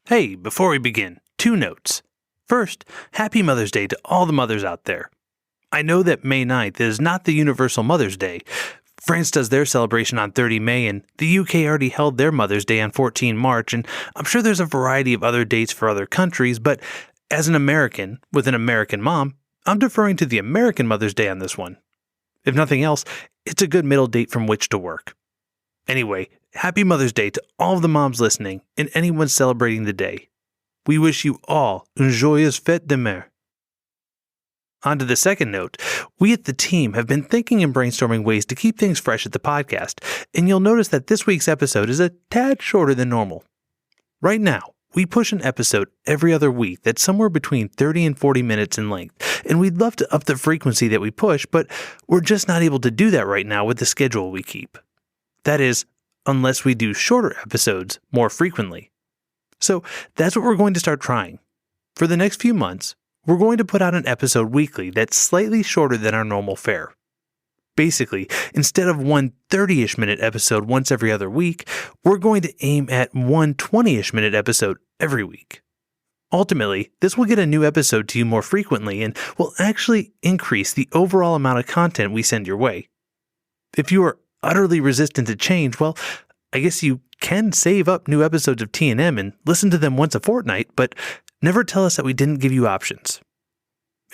Hey, before we begin, 2 notes. First, Happy Mother's Day to all the mothers out there. I know that May 9th is not the Universal Mother's Day. France does their celebration on 30 May, and the UK already held their Mother's Day on 14 March, and I'm sure there's a variety of other dates for other countries, but as an American with an American mom, I'm deferring to the American Mother's Day on this one. If nothing else, it's a good middle date from which to work. Anyway, Happy Mother's Day to all of the moms listening and anyone celebrating the day. We wish you all une joyeuse fête de mère. On to the second note, we at the team have been thinking and brainstorming ways to keep things fresh at the podcast, and you'll notice that this week's episode is a tad shorter than normal. Right now, we push an episode every other week that's somewhere between 30 and 40 minutes in length, and we'd love to up the frequency that we push, but we're just not able to do that right now with the schedule we keep. That is, unless we do shorter episodes more frequently. So that's what we're going to start trying. For the next few months, we're going to put out an episode weekly that's slightly shorter than our normal fare. Basically, instead of one 30-ish minute episode once every other week, we're going to aim at one 20-ish minute episode every week. Ultimately, this will get a new episode to you more frequently and will actually increase the overall amount of content we send your way. If you are utterly resistant to change, well, I guess you can save up new episodes of T&M and listen to them once a fortnight, but never tell us that we didn't give you options.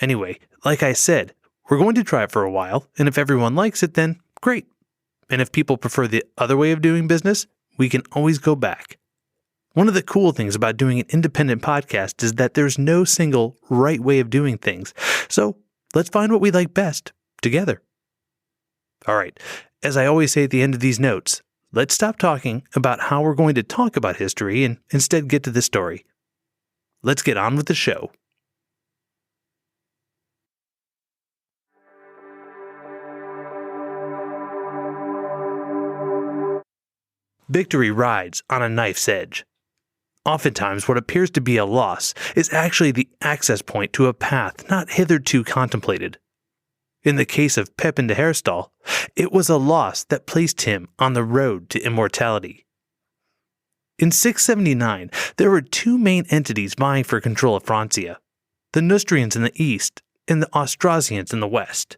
Anyway, like I said, we're going to try it for a while, and if everyone likes it, then great. And if people prefer the other way of doing business, we can always go back. One of the cool things about doing an independent podcast is that there's no single right way of doing things, so let's find what we like best together. All right, as I always say at the end of these notes, let's stop talking about how we're going to talk about history and instead get to the story. Let's get on with the show. Victory rides on a knife's edge. Oftentimes, what appears to be a loss is actually the access point to a path not hitherto contemplated. In the case of Pépin de Herstal, it was a loss that placed him on the road to immortality. In 679, there were 2 main entities vying for control of Francia, the Neustrians in the east and the Austrasians in the west.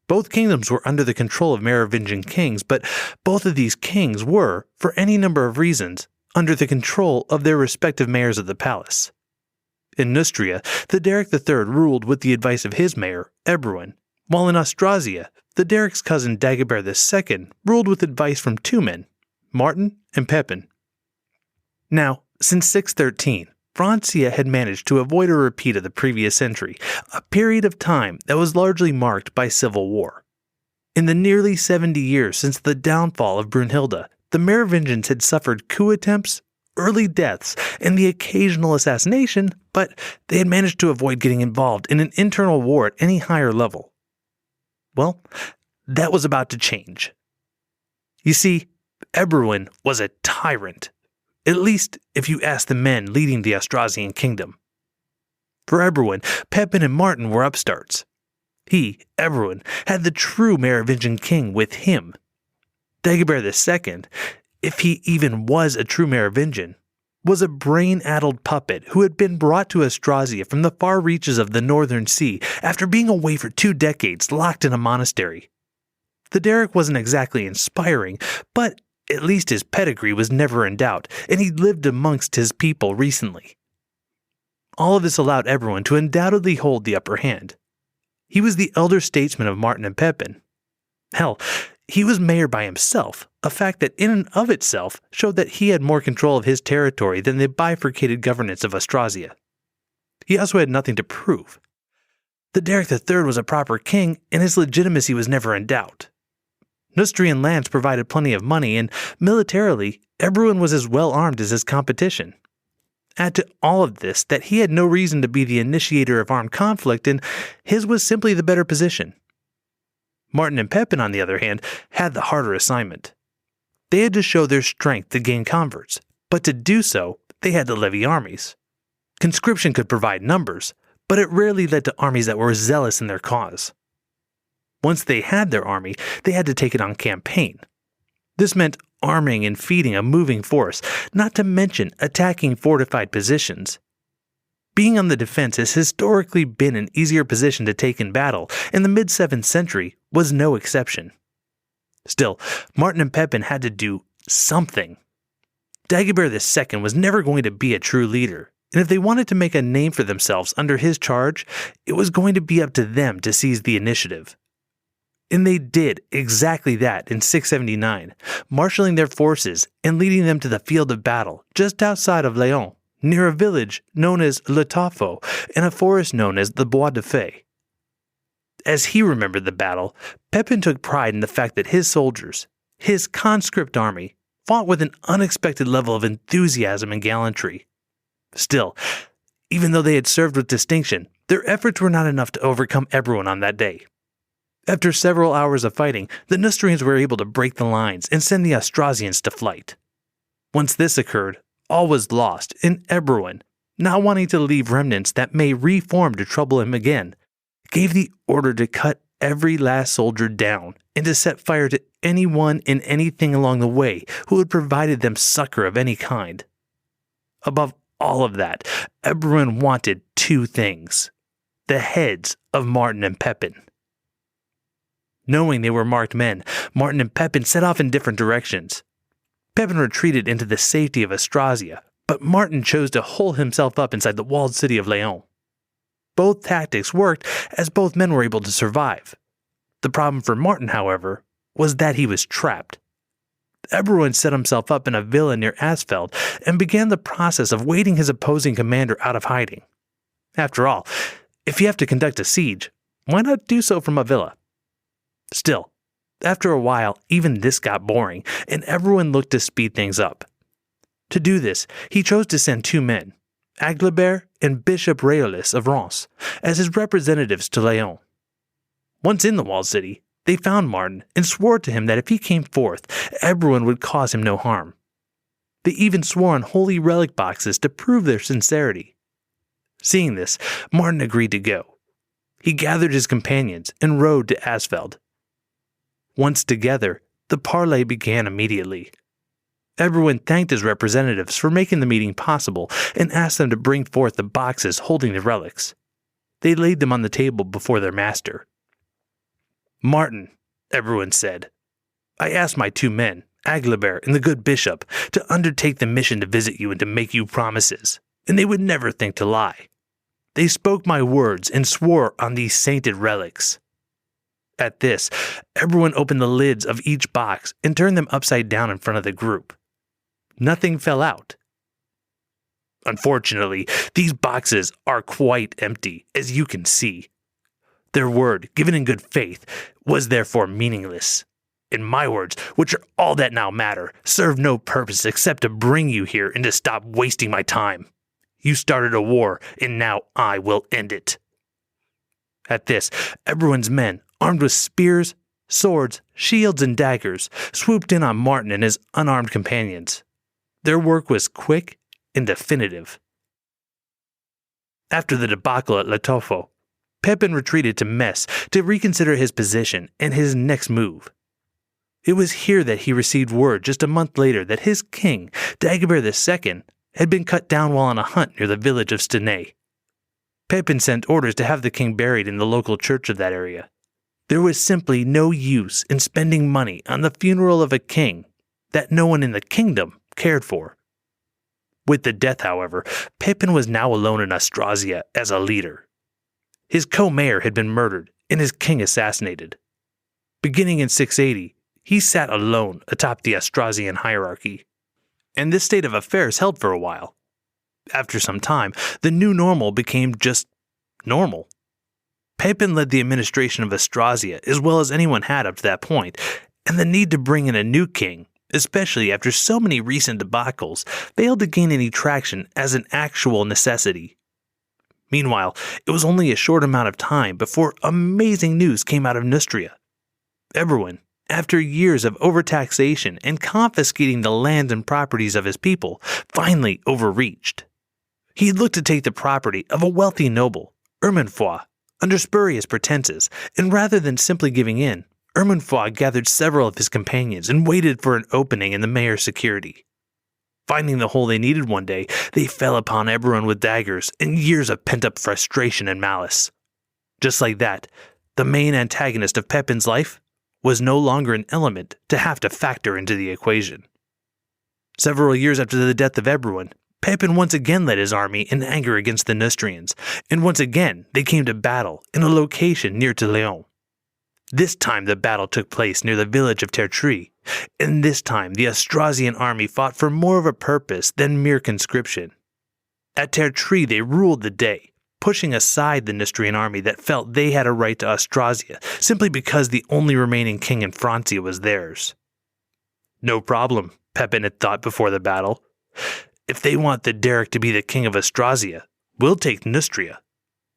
Both kingdoms were under the control of Merovingian kings, but both of these kings were, for any number of reasons, under the control of their respective mayors of the palace. In Neustria, Theuderic III ruled with the advice of his mayor, Ebroin, while in Austrasia, Theoderic's cousin Dagobert II ruled with advice from 2 men, Martin and Pépin. Now, since 613, Francia had managed to avoid a repeat of the previous century, a period of time that was largely marked by civil war. In the nearly 70 years since the downfall of Brunhilde, the Merovingians had suffered coup attempts, early deaths, and the occasional assassination, but they had managed to avoid getting involved in an internal war at any higher level. Well, that was about to change. You see, Ebroin was a tyrant, at least if you ask the men leading the Austrasian kingdom. For Ebroin, Pépin and Martin were upstarts. He, Ebroin, had the true Merovingian king with him. Dagobert II, if he even was a true Merovingian, was a brain-addled puppet who had been brought to Austrasia from the far reaches of the northern sea after being away for 2 decades locked in a monastery. Theuderic wasn't exactly inspiring, but at least his pedigree was never in doubt, and he'd lived amongst his people recently. All of this allowed Ebroin to undoubtedly hold the upper hand. He was the elder statesman of Martin and Pépin. Hell, he was mayor by himself, a fact that in and of itself showed that he had more control of his territory than the bifurcated governance of Austrasia. He also had nothing to prove. Theuderic III was a proper king, and his legitimacy was never in doubt. Neustrian lands provided plenty of money, and militarily, Ebroin was as well armed as his competition. Add to all of this that he had no reason to be the initiator of armed conflict, and his was simply the better position. Martin and Pépin, on the other hand, had the harder assignment. They had to show their strength to gain converts, but to do so, they had to levy armies. Conscription could provide numbers, but it rarely led to armies that were zealous in their cause. Once they had their army, they had to take it on campaign. This meant arming and feeding a moving force, not to mention attacking fortified positions. Being on the defense has historically been an easier position to take in battle, and the mid-7th century was no exception. Still, Martin and Pépin had to do something. Dagobert II was never going to be a true leader, and if they wanted to make a name for themselves under his charge, it was going to be up to them to seize the initiative. And they did exactly that in 679, marshalling their forces and leading them to the field of battle just outside of Lyon, near a village known as Le Taffo and a forest known as the Bois de Fay. As he remembered the battle, Pépin took pride in the fact that his soldiers, his conscript army, fought with an unexpected level of enthusiasm and gallantry. Still, even though they had served with distinction, their efforts were not enough to overcome Ebroin on that day. After several hours of fighting, the Neustrians were able to break the lines and send the Austrasians to flight. Once this occurred, all was lost, and Ebroin, not wanting to leave remnants that may reform to trouble him again, gave the order to cut every last soldier down and to set fire to anyone and anything along the way who had provided them succor of any kind. Above all of that, Ebroin wanted two things: the heads of Martin and Pépin. Knowing they were marked men, Martin and Pépin set off in different directions. Pépin retreated into the safety of Austrasia, but Martin chose to hole himself up inside the walled city of Lyon. Both tactics worked, as both men were able to survive. The problem for Martin, however, was that he was trapped. Ebroin set himself up in a villa near Asfeld and began the process of waiting his opposing commander out of hiding. After all, if you have to conduct a siege, why not do so from a villa? Still, after a while, even this got boring, and Ebroin looked to speed things up. To do this, he chose to send two men, Agilbert and Bishop Réolus of Reims, as his representatives to Lyon. Once in the walled city, they found Martin and swore to him that if he came forth, Ebroin would cause him no harm. They even swore on holy relic boxes to prove their sincerity. Seeing this, Martin agreed to go. He gathered his companions and rode to Asfeld. Once together, the parley began immediately. Ebroin thanked his representatives for making the meeting possible and asked them to bring forth the boxes holding the relics. They laid them on the table before their master. "Martin," Ebroin said, "I asked my two men, Agilbert and the good bishop, to undertake the mission to visit you and to make you promises, and they would never think to lie. They spoke my words and swore on these sainted relics." At this, Ebroin opened the lids of each box and turned them upside down in front of the group. Nothing fell out. Unfortunately, these boxes are quite empty, as you can see. Their word, given in good faith, was therefore meaningless. And my words, which are all that now matter, serve no purpose except to bring you here and to stop wasting my time. You started a war, and now I will end it. At this, Ebroin's men, armed with spears, swords, shields, and daggers, swooped in on Martin and his unarmed companions. Their work was quick and definitive. After the debacle at Le Taffo, Pépin retreated to Metz to reconsider his position and his next move. It was here that he received word just a month later that his king, Dagobert II, had been cut down while on a hunt near the village of Stenay. Pépin sent orders to have the king buried in the local church of that area. There was simply no use in spending money on the funeral of a king that no one in the kingdom cared for. With the death, however, Pépin was now alone in Austrasia as a leader. His co-mayor had been murdered and his king assassinated. Beginning in 680, he sat alone atop the Austrasian hierarchy. And this state of affairs held for a while. After some time, the new normal became just normal. Pépin led the administration of Austrasia as well as anyone had up to that point, and the need to bring in a new king, especially after so many recent debacles, failed to gain any traction as an actual necessity. Meanwhile, it was only a short amount of time before amazing news came out of Neustria. Ebroin, after years of overtaxation and confiscating the lands and properties of his people, finally overreached. He had looked to take the property of a wealthy noble, Ermenfoy, under spurious pretenses, and rather than simply giving in, Ermenfaud gathered several of his companions and waited for an opening in the mayor's security. Finding the hole they needed one day, they fell upon Ebroin with daggers and years of pent-up frustration and malice. Just like that, the main antagonist of Pépin's life was no longer an element to have to factor into the equation. Several years after the death of Ebroin, Pépin once again led his army in anger against the Neustrians, and once again they came to battle in a location near to Lyon. This time the battle took place near the village of Theuderic, and this time the Austrasian army fought for more of a purpose than mere conscription. At Theuderic they ruled the day, pushing aside the Neustrian army that felt they had a right to Austrasia simply because the only remaining king in Francia was theirs. No problem, Pépin had thought before the battle. If they want Theuderic to be the king of Austrasia, we'll take Neustria.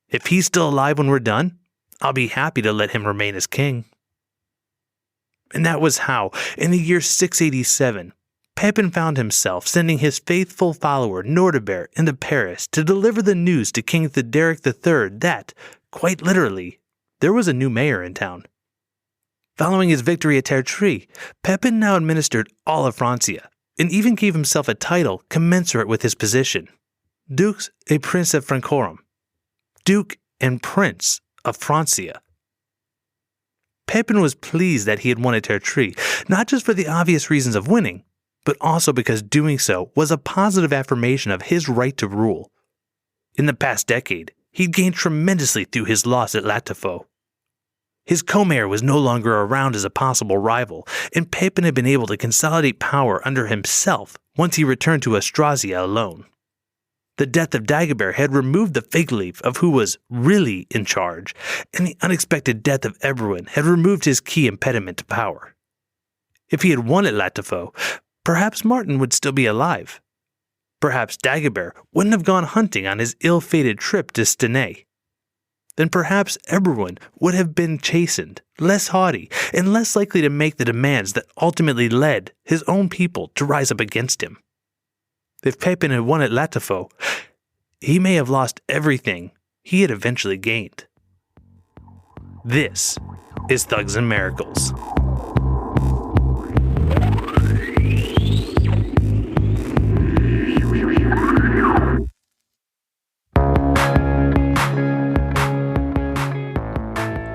If he's still alive when we're done, I'll be happy to let him remain as king. And that was how, in the year 687, Pépin found himself sending his faithful follower Nordebert into Paris to deliver the news to King Theuderic III that, quite literally, there was a new mayor in town. Following his victory at Theuderic, Pépin now administered all of Francia, and even gave himself a title commensurate with his position, Dux et Prince of Francorum, Duke and Prince of Francia. Pépin was pleased that he had won at Theuderic, not just for the obvious reasons of winning, but also because doing so was a positive affirmation of his right to rule. In the past decade, he'd gained tremendously through his loss at Latafaux. His co-mayor was no longer around as a possible rival, and Pépin had been able to consolidate power under himself once he returned to Austrasia alone. The death of Dagobert had removed the fig leaf of who was really in charge, and the unexpected death of Ebroin had removed his key impediment to power. If he had won at Latafaux, perhaps Martin would still be alive. Perhaps Dagobert wouldn't have gone hunting on his ill-fated trip to Stenay. Then perhaps Ebroin would have been chastened, less haughty, and less likely to make the demands that ultimately led his own people to rise up against him. If Pépin had won at Latafaux, he may have lost everything he had eventually gained. This is Thugs and Miracles.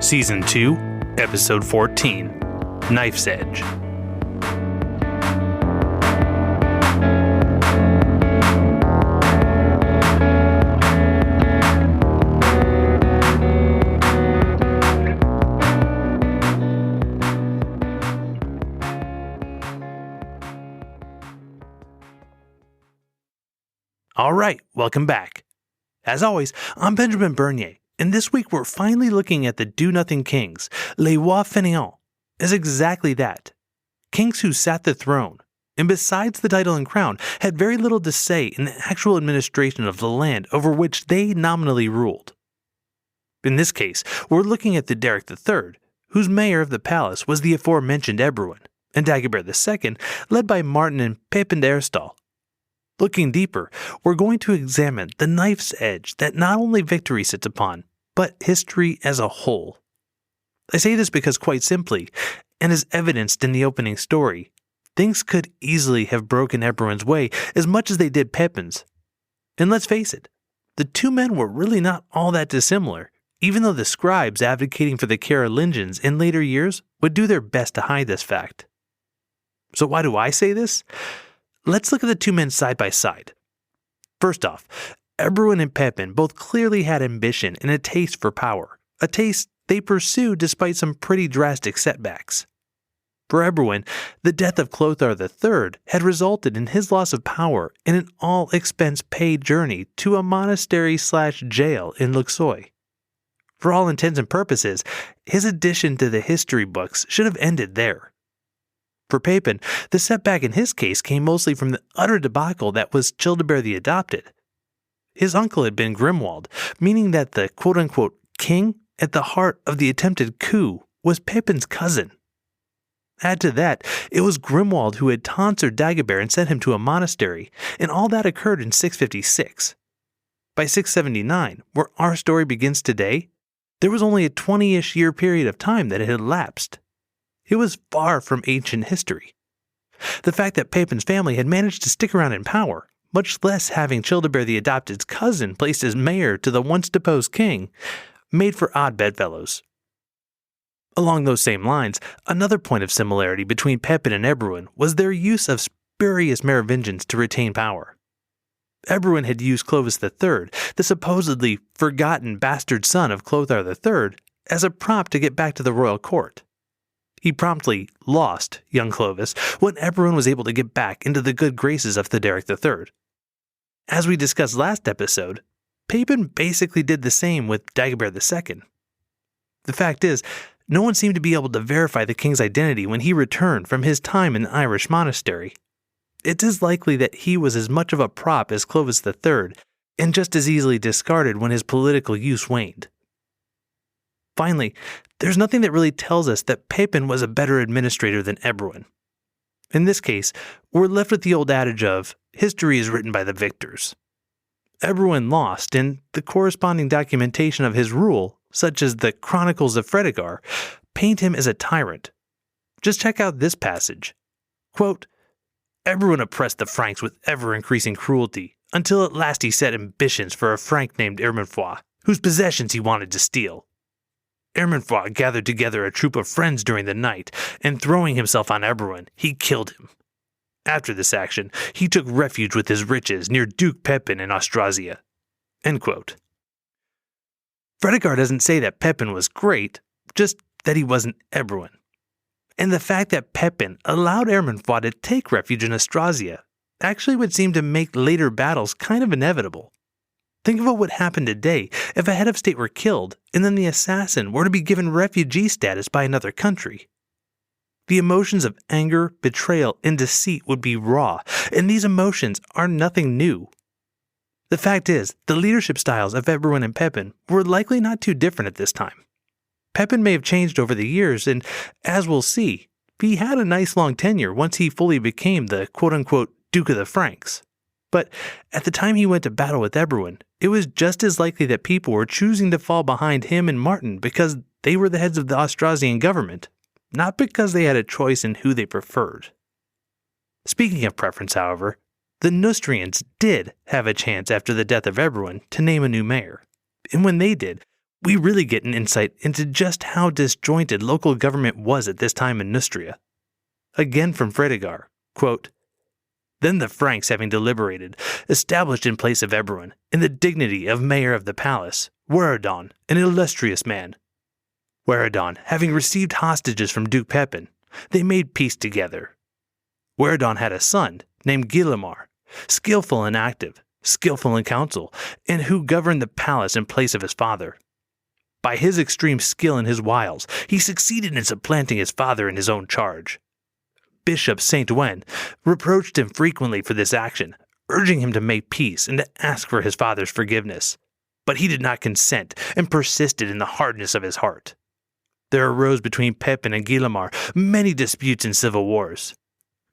Season 2, Episode 14, Knife's Edge. All right, welcome back. As always, I'm Benjamin Bernier, and this week we're finally looking at the do-nothing kings, les rois fainéants, as exactly that. Kings who sat the throne, and besides the title and crown, had very little to say in the actual administration of the land over which they nominally ruled. In this case, we're looking at Theuderic III, whose mayor of the palace was the aforementioned Ebroin, and Dagobert II, led by Martin and Pépin d'Herstal. Looking deeper, we're going to examine the knife's edge that not only victory sits upon, but history as a whole. I say this because quite simply, and as evidenced in the opening story, things could easily have broken Ebroin's way as much as they did Pépin's. And let's face it, the two men were really not all that dissimilar, even though the scribes advocating for the Carolingians in later years would do their best to hide this fact. So why do I say this? Let's look at the two men side by side. First off, Ebroin and Pépin both clearly had ambition and a taste for power, a taste they pursued despite some pretty drastic setbacks. For Ebroin, the death of Clothar III had resulted in his loss of power in an all-expense-paid journey to a monastery/jail in Luxeuil. For all intents and purposes, his addition to the history books should have ended there. For Pépin, the setback in his case came mostly from the utter debacle that was Childebert the Adopted. His uncle had been Grimwald, meaning that the quote-unquote king at the heart of the attempted coup was Pépin's cousin. Add to that, it was Grimwald who had tonsured Dagobert and sent him to a monastery, and all that occurred in 656. By 679, where our story begins today, there was only a 20-ish year period of time that had elapsed. it was far from ancient history. The fact that Pépin's family had managed to stick around in power, much less having Childebert the Adopted's cousin placed as mayor to the once deposed king, made for odd bedfellows. Along those same lines, another point of similarity between Pépin and Ebroin was their use of spurious Merovingians to retain power. Ebroin had used Clovis III, the supposedly forgotten bastard son of Clothar III, as a prop to get back to the royal court. He promptly lost young Clovis when Ebroin was able to get back into the good graces of Theuderic III. As we discussed last episode, Pépin basically did the same with Dagobert II. The fact is, no one seemed to be able to verify the king's identity when he returned from his time in the Irish monastery. It is likely that he was as much of a prop as Clovis III, and just as easily discarded when his political use waned. Finally, there's nothing that really tells us that Pépin was a better administrator than Ebroin. In this case, we're left with the old adage of, history is written by the victors. Ebroin lost, and the corresponding documentation of his rule, such as the Chronicles of Fredegar, paint him as a tyrant. Just check out this passage. Quote, Ebroin oppressed the Franks with ever-increasing cruelty, until at last he set ambitions for a Frank named Hermanfoy, whose possessions he wanted to steal. Hermanfoy gathered together a troop of friends during the night, and throwing himself on Ebroin, he killed him. After this action, he took refuge with his riches near Duke Pépin in Austrasia. End quote. Fredegar doesn't say that Pépin was great, just that he wasn't Ebroin. And the fact that Pépin allowed Hermanfoy to take refuge in Austrasia actually would seem to make later battles kind of inevitable. Think of what would happen today if a head of state were killed and then the assassin were to be given refugee status by another country. The emotions of anger, betrayal, and deceit would be raw, and these emotions are nothing new. The fact is, the leadership styles of Ebroin and Pépin were likely not too different at this time. Pépin may have changed over the years, and as we'll see, he had a nice long tenure once he fully became the quote-unquote Duke of the Franks. But at the time he went to battle with Ebroin, it was just as likely that people were choosing to fall behind him and Martin because they were the heads of the Austrasian government, not because they had a choice in who they preferred. Speaking of preference, however, the Neustrians did have a chance after the death of Ebroin to name a new mayor. And when they did, we really get an insight into just how disjointed local government was at this time in Neustria. Again from Fredegar, quote, Then the Franks, having deliberated, established in place of Ebroin, in the dignity of mayor of the palace, Weredon, an illustrious man. Weredon, having received hostages from Duke Pépin, they made peace together. Weredon had a son named Guillemar, skillful and active, skillful in council, and who governed the palace in place of his father. By his extreme skill in his wiles, he succeeded in supplanting his father in his own charge. Bishop Saint-Ouen reproached him frequently for this action, urging him to make peace and to ask for his father's forgiveness. But he did not consent and persisted in the hardness of his heart. There arose between Pépin and Guillemar many disputes and civil wars.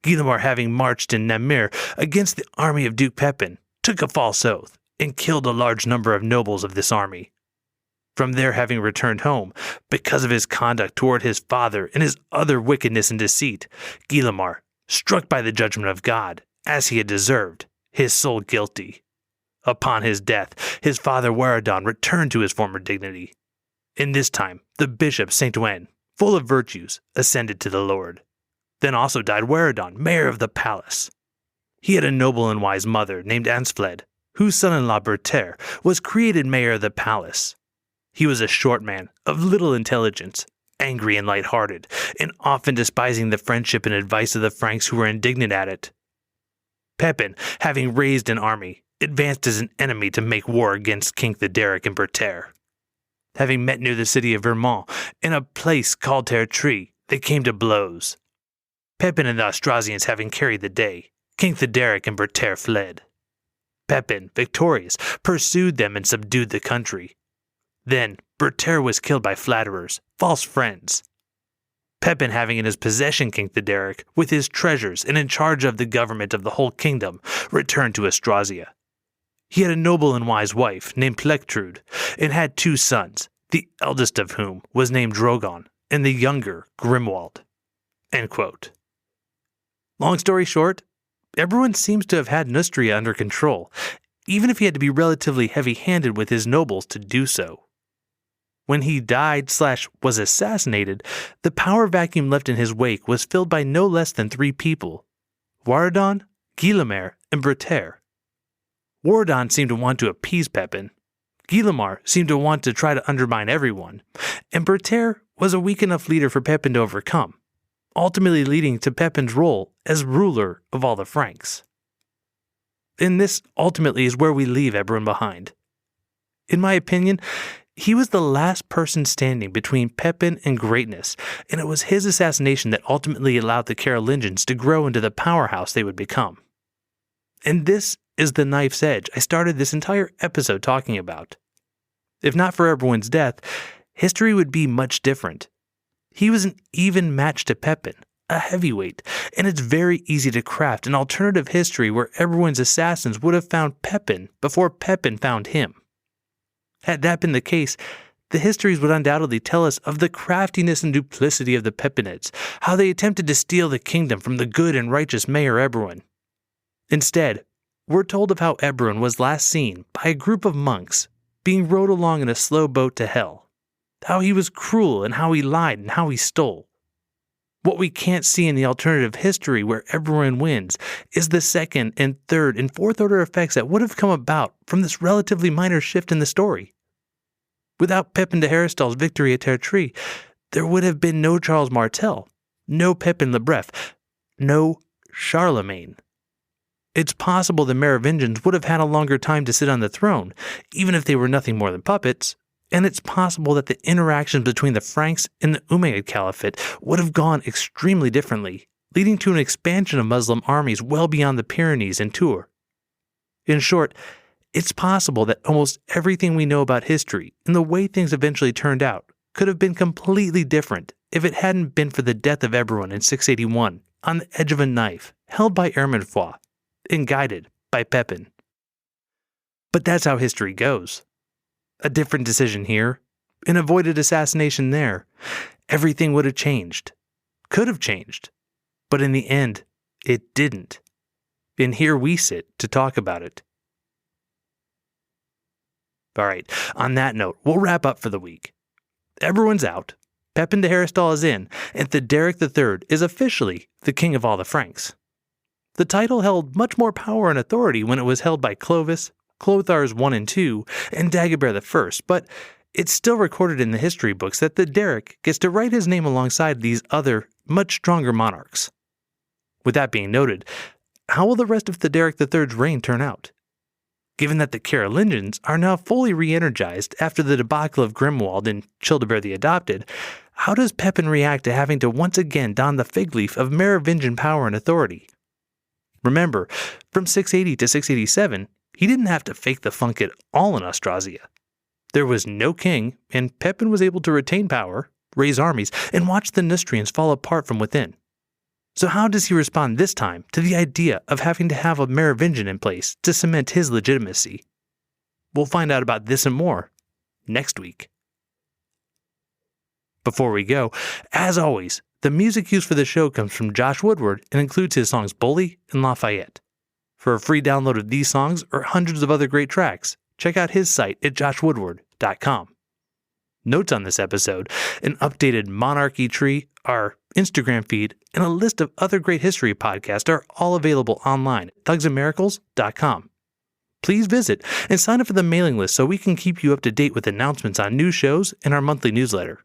Guillemar, having marched in Namur against the army of Duke Pépin, took a false oath and killed a large number of nobles of this army. From there, having returned home, because of his conduct toward his father and his other wickedness and deceit, Guillemar, struck by the judgment of God, as he had deserved, his soul guilty. Upon his death, his father Weredon returned to his former dignity. In this time, the bishop Saint-Ouen, full of virtues, ascended to the Lord. Then also died Weredon, mayor of the palace. He had a noble and wise mother named Ansfled, whose son-in-law Berter was created mayor of the palace. He was a short man, of little intelligence, angry and light-hearted, and often despising the friendship and advice of the Franks who were indignant at it. Pépin, having raised an army, advanced as an enemy to make war against King Theuderic and Berter. Having met near the city of Vermont, in a place called Tertry, they came to blows. Pépin and the Austrasians having carried the day, King Theuderic and Berter fled. Pépin, victorious, pursued them and subdued the country. Then Berter was killed by flatterers, false friends. Pépin, having in his possession King Theuderic, with his treasures and in charge of the government of the whole kingdom, returned to Austrasia. He had a noble and wise wife named Plectrude, and had 2 sons, the eldest of whom was named Drogon, and the younger Grimwald. End quote. Long story short, Ebroin seems to have had Neustria under control, even if he had to be relatively heavy-handed with his nobles to do so. When he died/was assassinated, the power vacuum left in his wake was filled by no less than 3 people: Waradon, Guilamer, and Berthar. Waradon seemed to want to appease Pépin. Guilamer seemed to want to try to undermine everyone, and Berthar was a weak enough leader for Pépin to overcome, ultimately leading to Pépin's role as ruler of all the Franks. And this ultimately is where we leave Ebroin behind. In my opinion, he was the last person standing between Pépin and greatness, and it was his assassination that ultimately allowed the Carolingians to grow into the powerhouse they would become. And this is the knife's edge I started this entire episode talking about. If not for Ebroin's death, history would be much different. He was an even match to Pépin, a heavyweight, and it's very easy to craft an alternative history where Ebroin's assassins would have found Pépin before Pépin found him. Had that been the case, the histories would undoubtedly tell us of the craftiness and duplicity of the Pépinids, how they attempted to steal the kingdom from the good and righteous Mayor Ebroin. Instead, we're told of how Ebroin was last seen by a group of monks being rowed along in a slow boat to hell, how he was cruel and how he lied and how he stole. What we can't see in the alternative history where Ebroin wins is the second and third and fourth order effects that would have come about from this relatively minor shift in the story. Without Pépin de Heristal's victory at Tertry, there would have been no Charles Martel, no Pépin le Bref, no Charlemagne. It's possible the Merovingians would have had a longer time to sit on the throne, even if they were nothing more than puppets, and it's possible that the interactions between the Franks and the Umayyad Caliphate would have gone extremely differently, leading to an expansion of Muslim armies well beyond the Pyrenees and Tours. In short, it's possible that almost everything we know about history and the way things eventually turned out could have been completely different if it hadn't been for the death of Ebroin in 681 on the edge of a knife, held by Hermanfroi and guided by Pépin. But that's how history goes. A different decision here, an avoided assassination there, everything would have changed. Could have changed. But in the end, it didn't. And here we sit to talk about it. Alright, on that note, we'll wrap up for the week. Ebroin's out, Pépin de Heristal is in, and Theuderic III is officially the king of all the Franks. The title held much more power and authority when it was held by Clovis, Clothars I and II, and Dagobert I, but it's still recorded in the history books that Theuderic gets to write his name alongside these other, much stronger monarchs. With that being noted, how will the rest of Theuderic III's reign turn out? Given that the Carolingians are now fully re-energized after the debacle of Grimwald and Childebert the Adopted, how does Pépin react to having to once again don the fig leaf of Merovingian power and authority? Remember, from 680 to 687, he didn't have to fake the funk at all in Austrasia. There was no king, and Pépin was able to retain power, raise armies, and watch the Neustrians fall apart from within. So how does he respond this time to the idea of having to have a Merovingian in place to cement his legitimacy? We'll find out about this and more next week. Before we go, as always, the music used for the show comes from Josh Woodward and includes his songs Bully and Lafayette. For a free download of these songs or hundreds of other great tracks, check out his site at joshwoodward.com. Notes on this episode, an updated monarchy tree, our Instagram feed, and a list of other great history podcasts are all available online at thugsandmiracles.com. Please visit and sign up for the mailing list so we can keep you up to date with announcements on new shows and our monthly newsletter.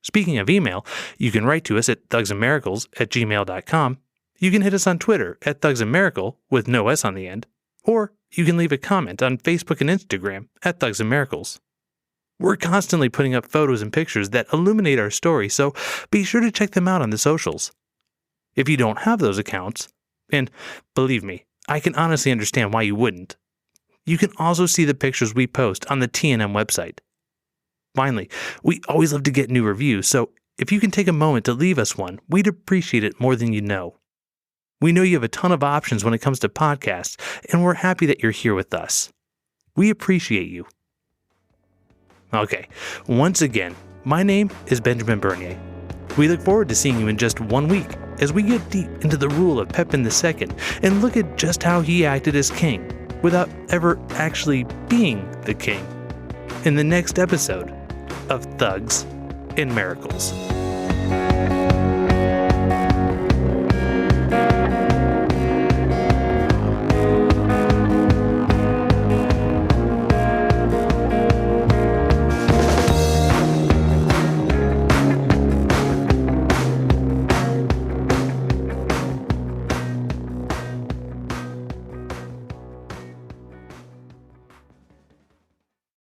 Speaking of email, you can write to us at thugsandmiracles@gmail.com. You can hit us on Twitter at thugsandmiracle with no S on the end, or you can leave a comment on Facebook and Instagram at thugsandmiracles. We're constantly putting up photos and pictures that illuminate our story, so be sure to check them out on the socials. If you don't have those accounts, and believe me, I can honestly understand why you wouldn't, you can also see the pictures we post on the TNM website. Finally, we always love to get new reviews, so if you can take a moment to leave us one, we'd appreciate it more than you know. We know you have a ton of options when it comes to podcasts, and we're happy that you're here with us. We appreciate you. Okay, once again, my name is Benjamin Bernier. We look forward to seeing you in just 1 week as we get deep into the rule of Pépin II and look at just how he acted as king without ever actually being the king in the next episode of Thugs and Miracles.